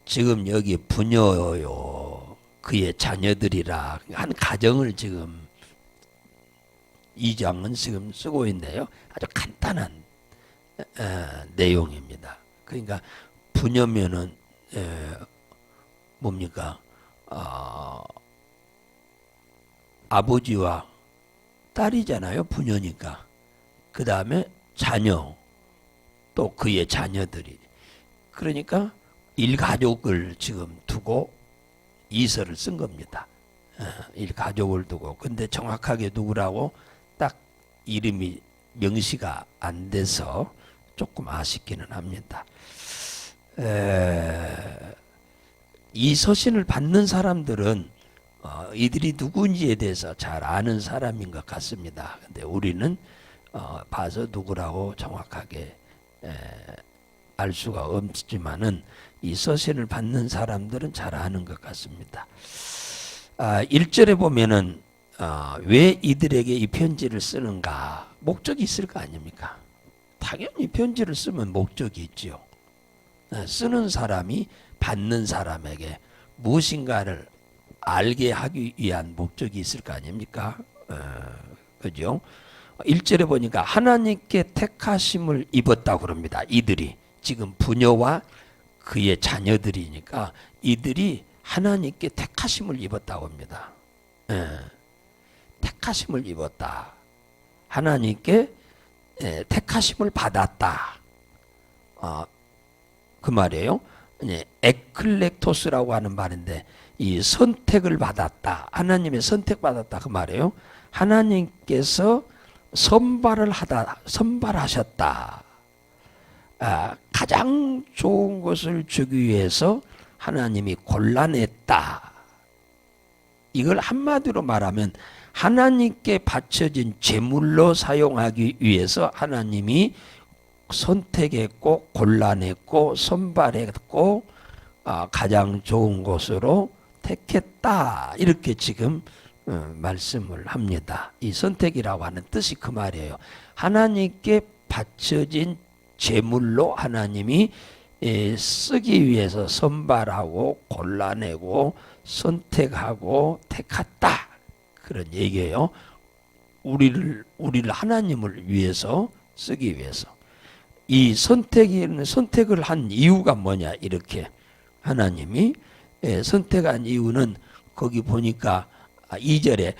지금 여기 부녀요 그의 자녀들이라 한 가정을 지금 2장은 지금 쓰고 있네요. 아주 간단한 내용입니다. 그러니까 부녀면은 뭡니까? 아버지와 딸이잖아요. 부녀니까. 그 다음에 자녀, 또 그의 자녀들이. 그러니까 일가족을 지금 두고 이서를 쓴 겁니다. 일가족을 두고. 근데 정확하게 누구라고 딱 이름이 명시가 안 돼서 조금 아쉽기는 합니다. 이 서신을 받는 사람들은 이들이 누군지에 대해서 잘 아는 사람인 것 같습니다. 근데 우리는 봐서 누구라고 정확하게 알 수가 없지만은 이 서신을 받는 사람들은 잘 아는 것 같습니다. 1절에 보면은 왜 이들에게 이 편지를 쓰는가? 목적이 있을 거 아닙니까? 당연히 편지를 쓰면 목적이 있지요. 쓰는 사람이 받는 사람에게 무엇인가를 알게 하기 위한 목적이 있을 거 아닙니까? 그죠? 1절에 보니까 하나님께 택하심을 입었다고 그럽니다. 이들이 지금 부녀와 그의 자녀들이니까 이들이 하나님께 택하심을 입었다고 합니다. 택하심을 입었다. 하나님께 택하심을 받았다. 그 말이에요. 에클렉토스라고 하는 말인데 이 선택을 받았다. 하나님의 선택받았다. 그 말이에요. 하나님께서 선발하셨다. 가장 좋은 것을 주기 위해서 하나님이 골라냈다. 이걸 한마디로 말하면 하나님께 바쳐진 제물로 사용하기 위해서 하나님이 선택했고 골라냈고 선발했고 가장 좋은 것으로 택했다. 이렇게 지금 말씀을 합니다. 이 선택이라고 하는 뜻이 그 말이에요. 하나님께 바쳐진 제물로 하나님이 쓰기 위해서 선발하고 골라내고 선택하고 택했다. 그런 얘기예요. 우리를 하나님을 위해서 쓰기 위해서. 이 선택을 한 이유가 뭐냐? 이렇게 하나님이 선택한 이유는 거기 보니까 2절에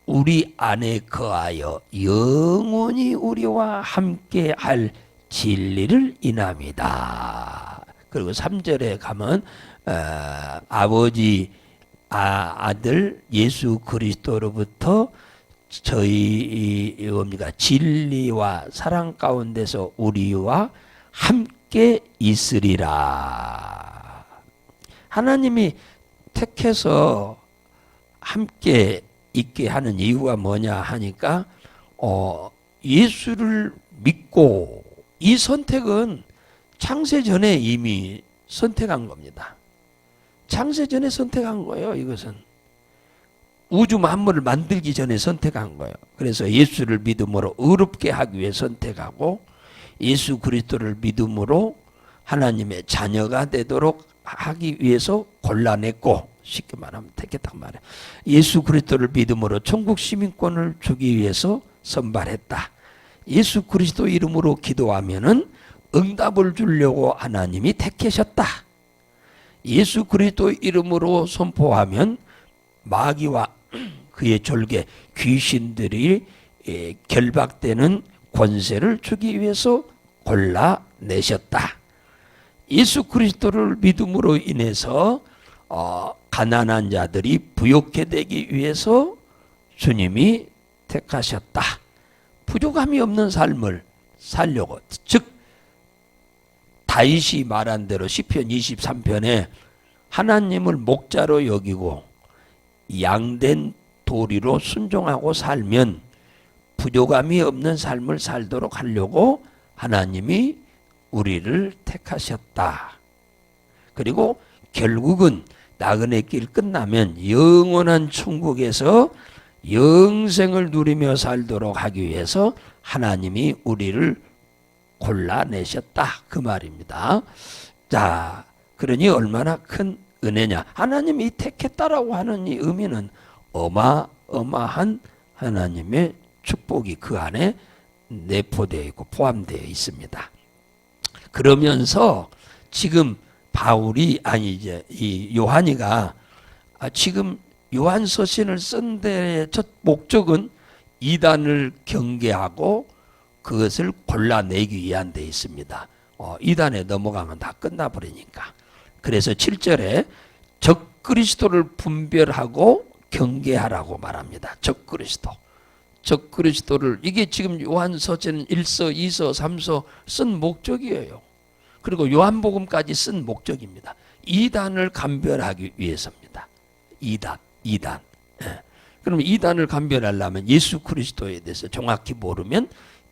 우리 안에 거하여 영원히 우리와 함께 할 진리를 인함이다. 그리고 3절에 가면 아버지 아들 예수 그리스도로부터 저희 뭡니까 진리와 사랑 가운데서 우리와 함께 있으리라. 하나님이 택해서 함께 있게 하는 이유가 뭐냐 하니까 예수를 믿고 이 선택은 창세 전에 이미 선택한 겁니다. 창세 전에 선택한 거예요. 이것은 우주 만물을 만들기 전에 선택한 거예요. 그래서 예수를 믿음으로 의롭게 하기 위해 선택하고 예수 그리스도를 믿음으로 하나님의 자녀가 되도록 하기 위해서 골라냈고 쉽게 말하면 택했단 말이에요. 예수 그리스도를 믿음으로 천국 시민권을 주기 위해서 선발했다. 예수 그리스도 이름으로 기도하면은 응답을 주려고 하나님이 택하셨다. 예수 그리스도 이름으로 선포하면 마귀와 그의 졸개 귀신들이 결박되는 권세를 주기 위해서 골라내셨다. 예수 그리스도를 믿음으로 인해서 가난한 자들이 부욕해 되기 위해서 주님이 택하셨다. 부족함이 없는 삶을 살려고, 즉 다윗이 말한 대로 시편 23편에 하나님을 목자로 여기고 양된 도리로 순종하고 살면 부족함이 없는 삶을 살도록 하려고 하나님이 우리를 택하셨다. 그리고 결국은 나그네 길 끝나면 영원한 천국에서 영생을 누리며 살도록 하기 위해서 하나님이 우리를 골라내셨다. 그 말입니다. 자, 그러니 얼마나 큰 은혜냐. 하나님이 택했다라고 하는 이 의미는 어마어마한 하나님의 축복이 그 안에 내포되어 있고 포함되어 있습니다. 그러면서 지금 바울이 이제 이 요한이가 지금 요한 서신을 쓴 데의 첫 목적은 이단을 경계하고 그것을 골라내기 위한 데 있습니다. 이단에 넘어가면 다 끝나버리니까. 그래서 7절에 적그리스도를 분별하고 경계하라고 말합니다. 적그리스도를 이게 지금 요한서신 1서, 2서, 3서 쓴 목적이에요. 그리고 요한복음까지 쓴 목적입니다. 이단을 감별하기 위해서입니다. 이단. 예. 그러면 이단을 감별하려면 예수 그리스도에 대해서 정확히 모르면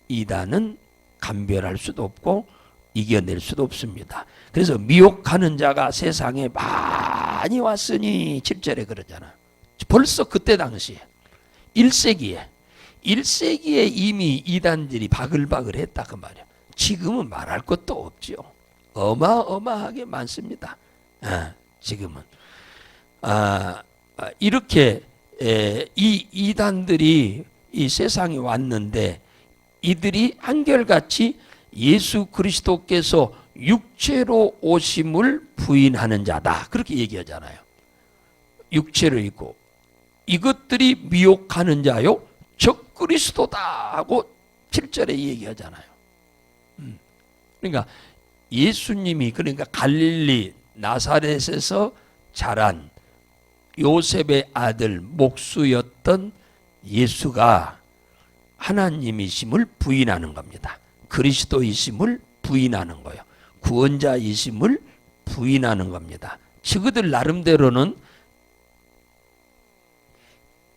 이단은 감별할 수도 없고 이겨낼 수도 없습니다. 그래서 미혹하는 자가 세상에 많이 왔으니 7절에 그러잖아. 벌써 그때 당시에 1세기에 이미 이단들이 바글바글 했다 그 말이야. 지금은 말할 것도 없죠. 어마어마하게 많습니다. 지금은 이렇게 이 이단들이 이 세상에 왔는데 이들이 한결같이 예수 그리스도께서 육체로 오심을 부인하는 자다 그렇게 얘기하잖아요. 육체로 있고 이것들이 미혹하는 자요 적그리스도다 하고 7절에 얘기하잖아요. 그러니까 예수님이 그러니까 갈릴리 나사렛에서 자란 요셉의 아들 목수였던 예수가 하나님이심을 부인하는 겁니다. 그리스도이심을 부인하는 거예요. 구원자이심을 부인하는 겁니다. 그들 나름대로는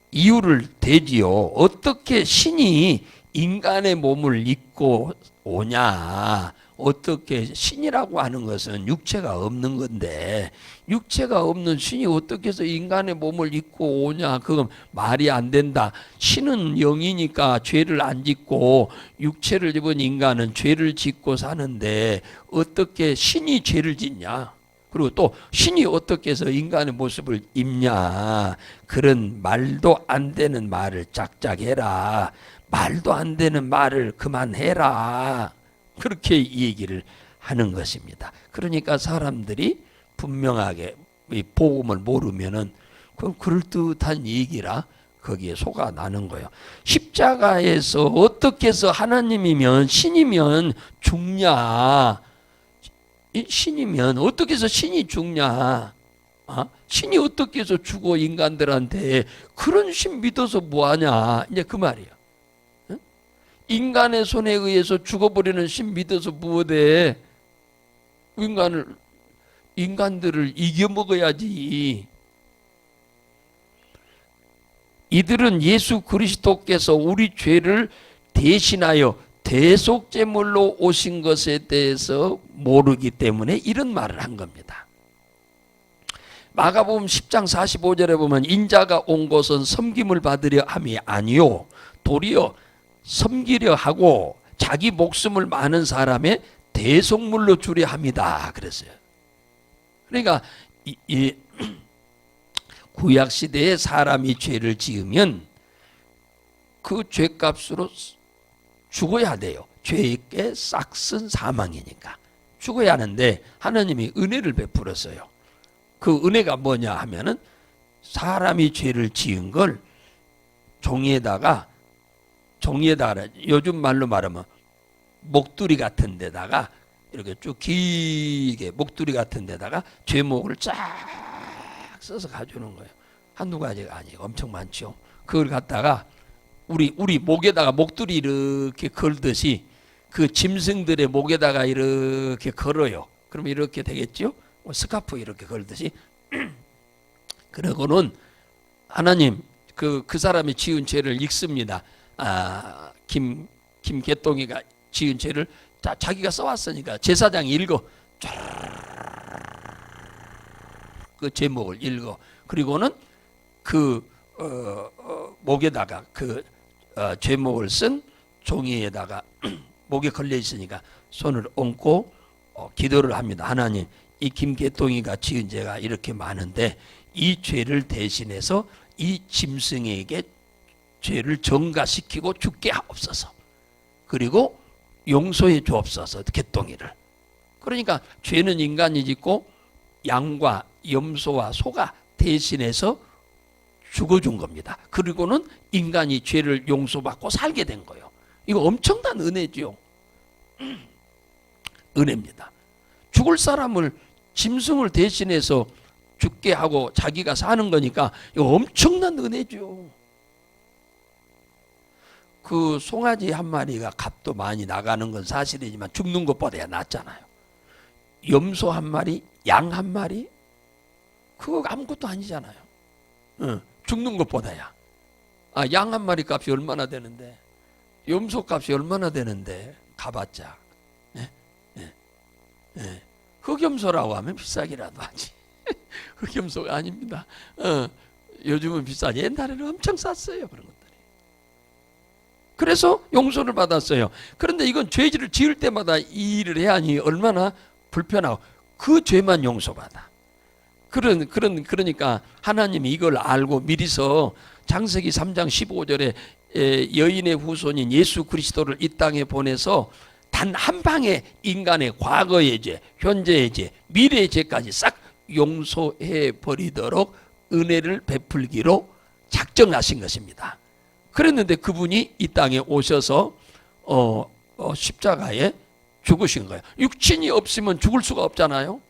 이유를 대지요. 어떻게 신이 인간의 몸을 입고 오냐. 어떻게 신이라고 하는 것은 육체가 없는 건데 육체가 없는 신이 어떻게 해서 인간의 몸을 입고 오냐. 그건 말이 안 된다. 신은 영이니까 죄를 안 짓고 육체를 입은 인간은 죄를 짓고 사는데 어떻게 신이 죄를 짓냐. 그리고 또 신이 어떻게 해서 인간의 모습을 입냐. 그런 말도 안 되는 말을 짝짝해라. 말도 안 되는 말을 그만해라. 그렇게 얘기를 하는 것입니다. 그러니까 사람들이 분명하게 이 복음을 모르면은 그건 그럴듯한 얘기라 거기에 속아 나는 거예요. 십자가에서 어떻게 해서 하나님이면 신이면 죽냐? 신이면 어떻게 해서 신이 죽냐? 신이 어떻게 해서 죽어 인간들한테 그런 신 믿어서 뭐하냐? 이제 그 말이야. 인간의 손에 의해서 죽어버리는 신 믿어서 무엇해? 인간들을 이겨먹어야지. 이들은 예수 그리스도께서 우리 죄를 대신하여 대속제물로 오신 것에 대해서 모르기 때문에 이런 말을 한 겁니다. 마가복음 10장 45절에 보면 인자가 온 것은 섬김을 받으려 함이 아니요 도리어 섬기려 하고 자기 목숨을 많은 사람의 대속물로 주려 함이다 그랬어요. 그러니까 이 구약시대에 사람이 죄를 지으면 그 죄값으로 죽어야 돼요. 죄의 싹슨 사망이니까 죽어야 하는데 하나님이 은혜를 베풀었어요. 그 은혜가 뭐냐 하면은 사람이 죄를 지은 걸 종이에다가 요즘 말로 말하면 목두리 같은 데다가 이렇게 쭉 길게 목두리 같은 데다가 죄목을 쫙 써서 가져오는 거예요. 한두 가지가 아니에요. 엄청 많죠. 그걸 갖다가 우리 목에다가 목두리 이렇게 걸듯이 그 짐승들의 목에다가 이렇게 걸어요. 그럼 이렇게 되겠죠? 스카프 이렇게 걸듯이. 그러고는 하나님 그 사람이 지은 죄를 읽습니다. 김개똥이가 지은 죄를 자기가 써왔으니까 제사장이 읽어. 그 제목을 읽어. 그리고는 그 목에다가 그 제목을 쓴 종이에다가 목에 걸려 있으니까 손을 얹고 기도를 합니다. 하나님 이 김개똥이가 지은 죄가 이렇게 많은데 이 죄를 대신해서 이 짐승에게 죄를 전가시키고 죽게 하옵소서. 그리고 용서해 주옵소서, 개똥이를. 그러니까 죄는 인간이 짓고 양과 염소와 소가 대신해서 죽어준 겁니다. 그리고는 인간이 죄를 용서받고 살게 된 거예요. 이거 엄청난 은혜죠. 은혜입니다. 죽을 사람을 짐승을 대신해서 죽게 하고 자기가 사는 거니까 이거 엄청난 은혜죠. 그 송아지 한 마리가 값도 많이 나가는 건 사실이지만 죽는 것보다 낫잖아요. 염소 한 마리, 양 한 마리, 그거 아무것도 아니잖아요. 죽는 것보다야. 양 한 마리 값이 얼마나 되는데, 염소 값이 얼마나 되는데, 가봤자. 흑염소라고 하면 비싸기라도 하지. 흑염소가 아닙니다. 요즘은 비싸지. 옛날에는 엄청 쌌어요, 그런 것들이. 그래서 용서를 받았어요. 그런데 이건 죄를 지을 때마다 이 일을 해야 하니 얼마나 불편하고, 그 죄만 용서받아. 그러니까 하나님이 이걸 알고 미리서 창세기 3장 15절에 여인의 후손인 예수 그리스도를 이 땅에 보내서 단 한 방에 인간의 과거의 죄, 현재의 죄, 미래의 죄까지 싹 용서해 버리도록 은혜를 베풀기로 작정하신 것입니다. 그랬는데 그분이 이 땅에 오셔서 십자가에 죽으신 거예요. 육신이 없으면 죽을 수가 없잖아요.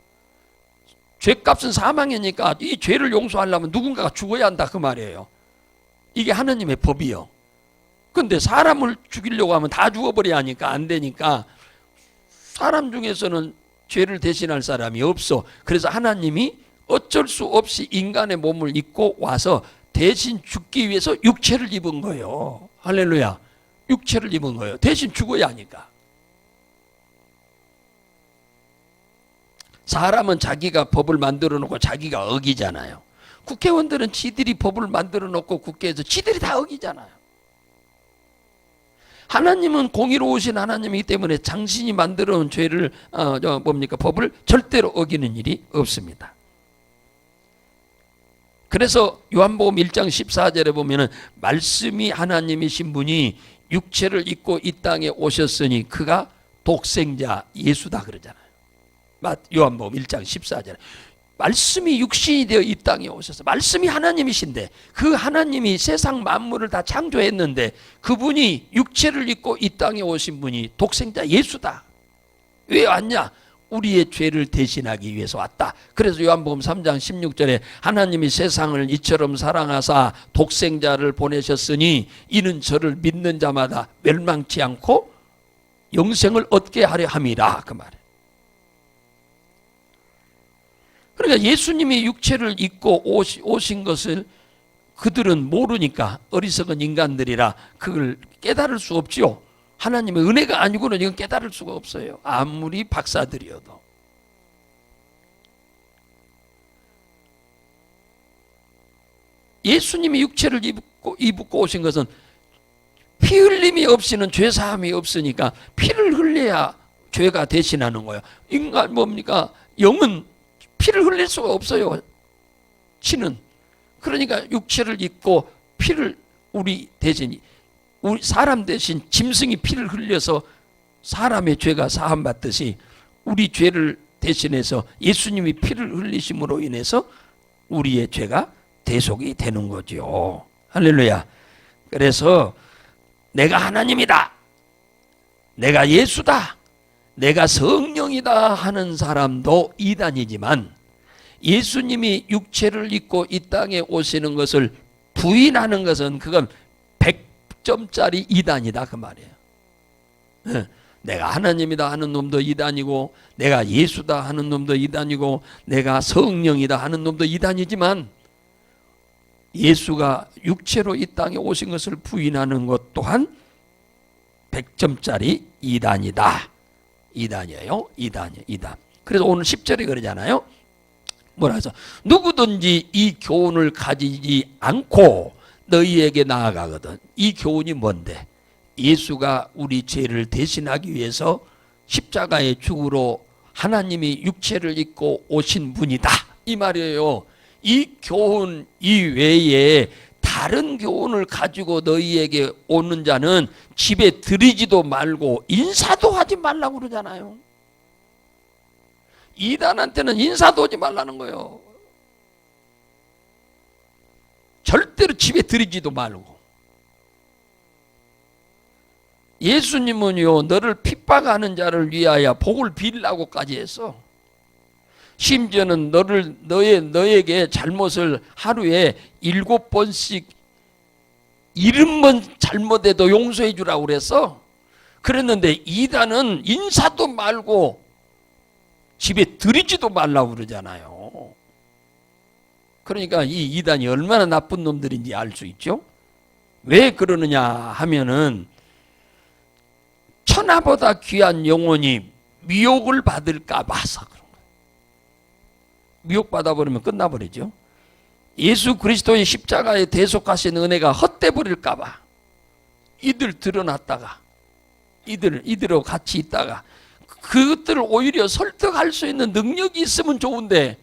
죄값은 사망이니까 이 죄를 용서하려면 누군가가 죽어야 한다 그 말이에요. 이게 하나님의 법이요. 근데 사람을 죽이려고 하면 다 죽어버려야 하니까 안 되니까 사람 중에서는 죄를 대신할 사람이 없어. 그래서 하나님이 어쩔 수 없이 인간의 몸을 입고 와서 대신 죽기 위해서 육체를 입은 거예요. 할렐루야. 육체를 입은 거예요. 대신 죽어야 하니까. 사람은 자기가 법을 만들어 놓고 자기가 어기잖아요. 국회의원들은 지들이 법을 만들어 놓고 국회에서 지들이 다 어기잖아요. 하나님은 공의로우신 하나님이기 때문에 당신이 만들어 놓은 죄를 법을 절대로 어기는 일이 없습니다. 그래서 요한복음 1장 14절에 보면은 말씀이 하나님이신 분이 육체를 입고 이 땅에 오셨으니 그가 독생자 예수다 그러잖아요. 요한복음 1장 14절에 말씀이 육신이 되어 이 땅에 오셔서, 말씀이 하나님이신데 그 하나님이 세상 만물을 다 창조했는데 그분이 육체를 입고 이 땅에 오신 분이 독생자 예수다. 왜 왔냐? 우리의 죄를 대신하기 위해서 왔다. 그래서 요한복음 3장 16절에 하나님이 세상을 이처럼 사랑하사 독생자를 보내셨으니 이는 저를 믿는 자마다 멸망치 않고 영생을 얻게 하려 함이라 그 말이에요. 그러니까 예수님이 육체를 입고 오신 것을 그들은 모르니까, 어리석은 인간들이라 그걸 깨달을 수 없지요. 하나님의 은혜가 아니고는 이건 깨달을 수가 없어요. 아무리 박사들이어도. 예수님이 육체를 입고 오신 것은 피 흘림이 없이는 죄 사함이 없으니까 피를 흘려야 죄가 대신하는 거예요. 인간 뭡니까? 영은 피를 흘릴 수가 없어요. 치는. 그러니까 육체를 입고 피를 우리 대신, 우리 사람 대신 짐승이 피를 흘려서 사람의 죄가 사함받듯이 우리 죄를 대신해서 예수님이 피를 흘리심으로 인해서 우리의 죄가 대속이 되는 거죠. 할렐루야. 그래서 내가 하나님이다, 내가 예수다, 내가 성령이다 하는 사람도 이단이지만 예수님이 육체를 입고 이 땅에 오시는 것을 부인하는 것은 그건 100점짜리 이단이다 그 말이에요. 내가 하나님이다 하는 놈도 이단이고, 내가 예수다 하는 놈도 이단이고, 내가 성령이다 하는 놈도 이단이지만 예수가 육체로 이 땅에 오신 것을 부인하는 것 또한 100점짜리 이단이다. 이단이에요. 이단. 그래서 오늘 10절에 그러잖아요. 뭐라 해서 누구든지 이 교훈을 가지지 않고 너희에게 나아가거든. 이 교훈이 뭔데? 예수가 우리 죄를 대신하기 위해서 십자가의 죽으로 하나님이 육체를 입고 오신 분이다 이 말이에요. 이 교훈 이외에 다른 교훈을 가지고 너희에게 오는 자는 집에 들이지도 말고 인사도 하지 말라고 그러잖아요. 이단한테는 인사도 하지 말라는 거예요. 절대로 집에 들이지도 말고. 예수님은요, 너를 핍박하는 자를 위하여 복을 빌라고까지 했어. 심지어는 너에게 잘못을 하루에 7번씩 70번 잘못해도 용서해 주라고 그랬어. 그랬는데 이단은 인사도 말고 집에 들이지도 말라고 그러잖아요. 그러니까 이 이단이 얼마나 나쁜 놈들인지 알 수 있죠. 왜 그러느냐 하면은 천하보다 귀한 영혼이 미혹을 받을까 봐서 그런 거예요. 미혹받아 버리면 끝나버리죠. 예수 그리스도의 십자가에 대속하신 은혜가 헛돼 버릴까 봐 이들 드러났다가 이들하고 같이 있다가 그것들을 오히려 설득할 수 있는 능력이 있으면 좋은데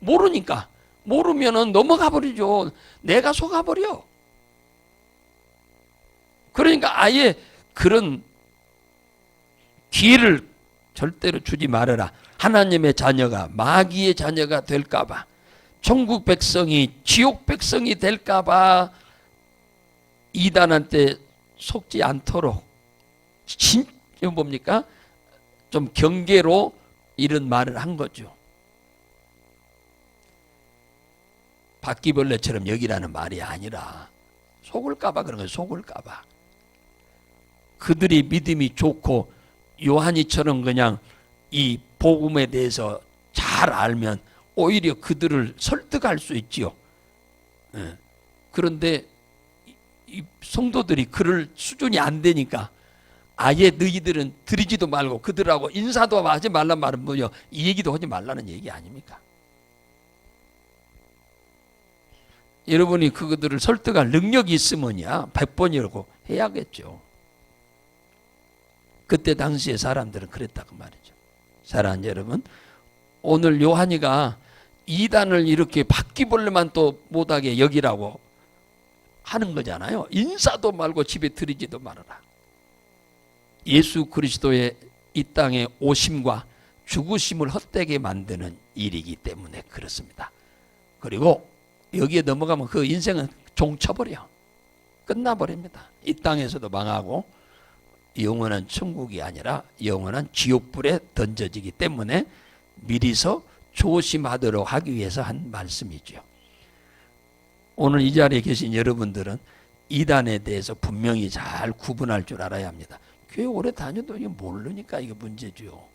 모르니까 모르면은 넘어가 버리죠. 내가 속아 버려. 그러니까 아예 그런 기회를 절대로 주지 말아라. 하나님의 자녀가 마귀의 자녀가 될까 봐, 천국 백성이 지옥 백성이 될까 봐 이단한테 속지 않도록 진짜 뭡니까? 좀 경계로 이런 말을 한 거죠. 바퀴벌레처럼 여기라는 말이 아니라 속을까 봐 그런 거예요. 속을까 봐. 그들이 믿음이 좋고 요한이처럼 그냥 이 복음에 대해서 잘 알면 오히려 그들을 설득할 수 있지요. 그런데 이 성도들이 그럴 수준이 안 되니까 아예 너희들은 들이지도 말고 그들하고 인사도 하지 말란 말은 뭐요? 이 얘기도 하지 말라는 얘기 아닙니까? 여러분이 그들을 설득할 능력이 있으면야 100번이라고 해야겠죠. 그때 당시에 사람들은 그랬다고 말이죠. 사랑하는 여러분, 오늘 요한이가 이단을 이렇게 바퀴벌레만 또 못하게 여기라고 하는 거잖아요. 인사도 말고 집에 들이지도 말아라. 예수 그리스도의 이 땅에 오심과 죽으심을 헛되게 만드는 일이기 때문에 그렇습니다. 그리고 여기에 넘어가면 그 인생은 종쳐버려. 끝나버립니다. 이 땅에서도 망하고 영원한 천국이 아니라 영원한 지옥불에 던져지기 때문에 미리서 조심하도록 하기 위해서 한 말씀이죠. 오늘 이 자리에 계신 여러분들은 이단에 대해서 분명히 잘 구분할 줄 알아야 합니다. 교회 오래 다녀도 이게 모르니까 이게 문제죠.